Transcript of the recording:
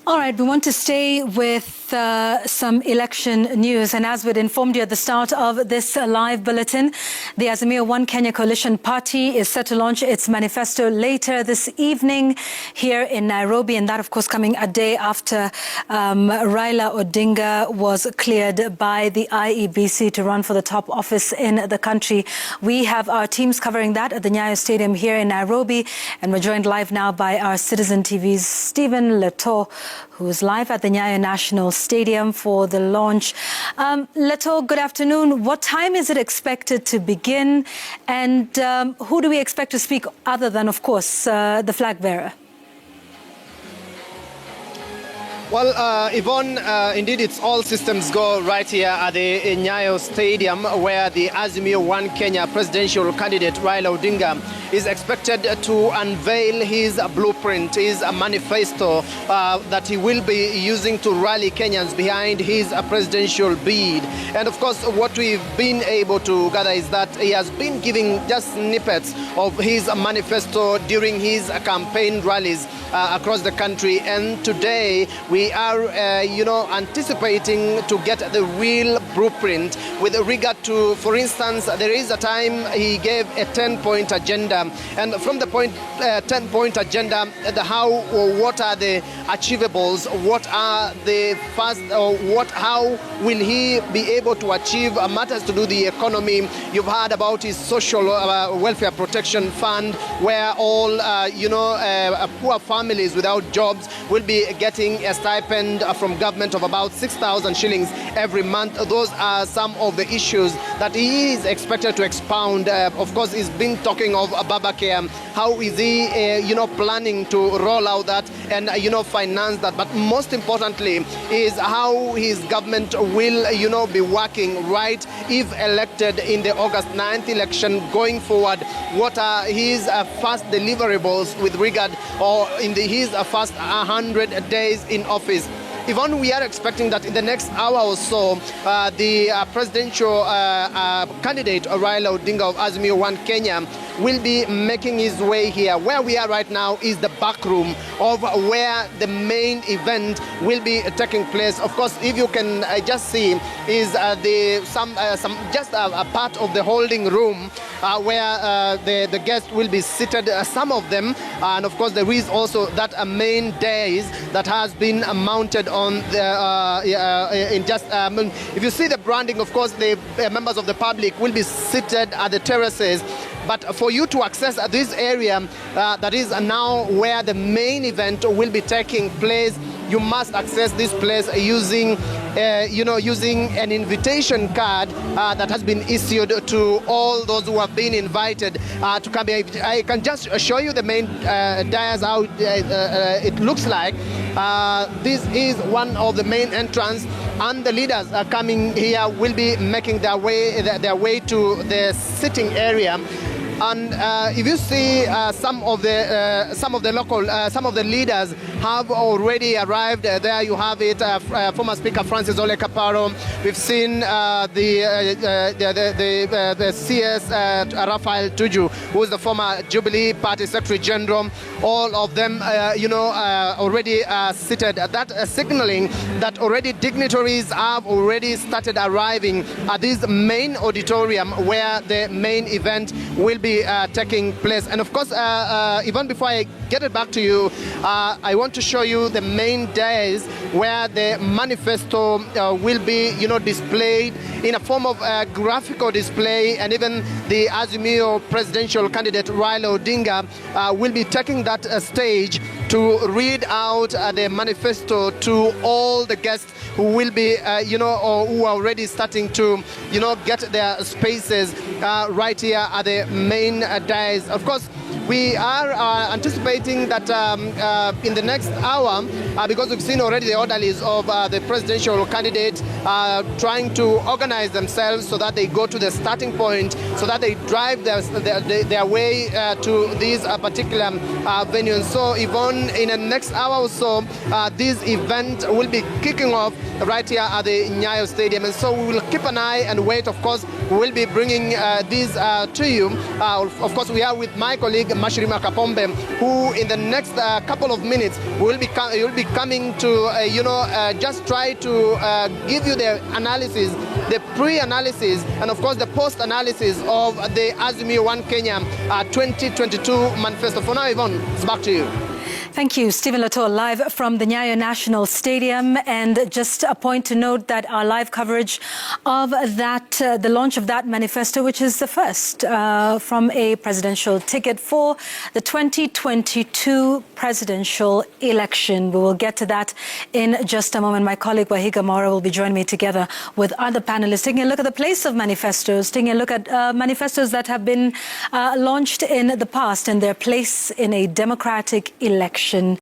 All right, we want to stay with some election news. And as we'd informed you at the start of this live bulletin, the Azimio One Kenya Coalition Party is set to launch its manifesto later this evening here in Nairobi. And that, of course, coming a day after Raila Odinga was cleared by the IEBC to run for the top office in the country. We have our teams covering that at the Nyayo Stadium here in Nairobi. And we're joined live now by our Citizen TV's Stephen Leto, who is live at the Nyayo National Stadium for the launch. Leto, good afternoon. What time is it expected to begin? And who do we expect to speak other than, of course, the flag bearer? Well, Yvonne, indeed, it's all systems go right here at the Nyayo Stadium, where the Azimio One Kenya presidential candidate Raila Odinga is expected to unveil his blueprint, his manifesto that he will be using to rally Kenyans behind his presidential bid. And of course, what we've been able to gather is that he has been giving just snippets of his manifesto during his campaign rallies across the country. And today we are, anticipating to get the real blueprint with regard to, for instance, there is a time he gave a 10-point agenda. And from the 10-point agenda, what are the achievables? What are the first, how will he be able to achieve matters to do the economy? You've heard about his social welfare protection fund, where all, poor families without jobs will be getting a stipend from government of about 6,000 shillings every month. Those are some of the issues that he is expected to expound. Of course, he's been talking of Babacare. How is he, planning to roll out that and, finance that? But most importantly is how his government will, be working right if elected in the August 9th election going forward. What are his first deliverables with regard, or in his first 100 days in office? Yvonne, we are expecting that in the next hour or so, the presidential candidate Raila Odinga of Azimio One Kenya will be making his way here. Where we are right now is the back room of where the main event will be taking place. Of course, if you can just see, is just a part of the holding room where the guests will be seated. Some of them, and of course, there is also that main dais that has been mounted on the if you see the branding, of course, the members of the public will be seated at the terraces. But for you to access this area, that is now where the main event will be taking place, you must access this place using, using an invitation card that has been issued to all those who have been invited to come here. I can just show you the main dais, how it looks like. This is one of the main entrances, and the leaders coming here will be making their way to the sitting area. And if you see some of the leaders have already arrived. There you have it. Former Speaker Francis Ole Kaparo. We've seen the CS Raphael Tuju, who is the former Jubilee Party Secretary General. All of them, already seated. That signaling that already dignitaries have already started arriving at this main auditorium where the main event will be taking place. And of course, even before I get it back to you, I want to show you the main days where the manifesto will be, displayed in a form of graphical display, and even the Azimio presidential candidate Raila Odinga will be taking that stage to read out the manifesto to all the guests who will be, or who are already starting to, get their spaces right here at the main dais. Of course, we are anticipating that in the next hour, because we've seen already the orderlies of the presidential candidate trying to organize themselves so that they go to the starting point, so that they drive their way to these particular venues. So, Yvonne, in the next hour or so, this event will be kicking off right here at the Nyayo Stadium. And so we will keep an eye and wait. Of course, we will be bringing these to you. Of course, we are with my colleague Mashirima Kapombe, who in the next couple of minutes will be coming to just try to give you the analysis, the pre-analysis, and of course the post-analysis of the Azimio One Kenya 2022 manifesto. For now, Yvonne, it's back to you. Thank you, Stephen Latour, live from the Nyayo National Stadium. And just a point to note that our live coverage of that, the launch of that manifesto, which is the first from a presidential ticket for the 2022 presidential election. We will get to that in just a moment. My colleague Wahiga Mora will be joining me together with other panelists, taking a look at the place of manifestos, taking a look at manifestos that have been launched in the past and their place in a democratic election.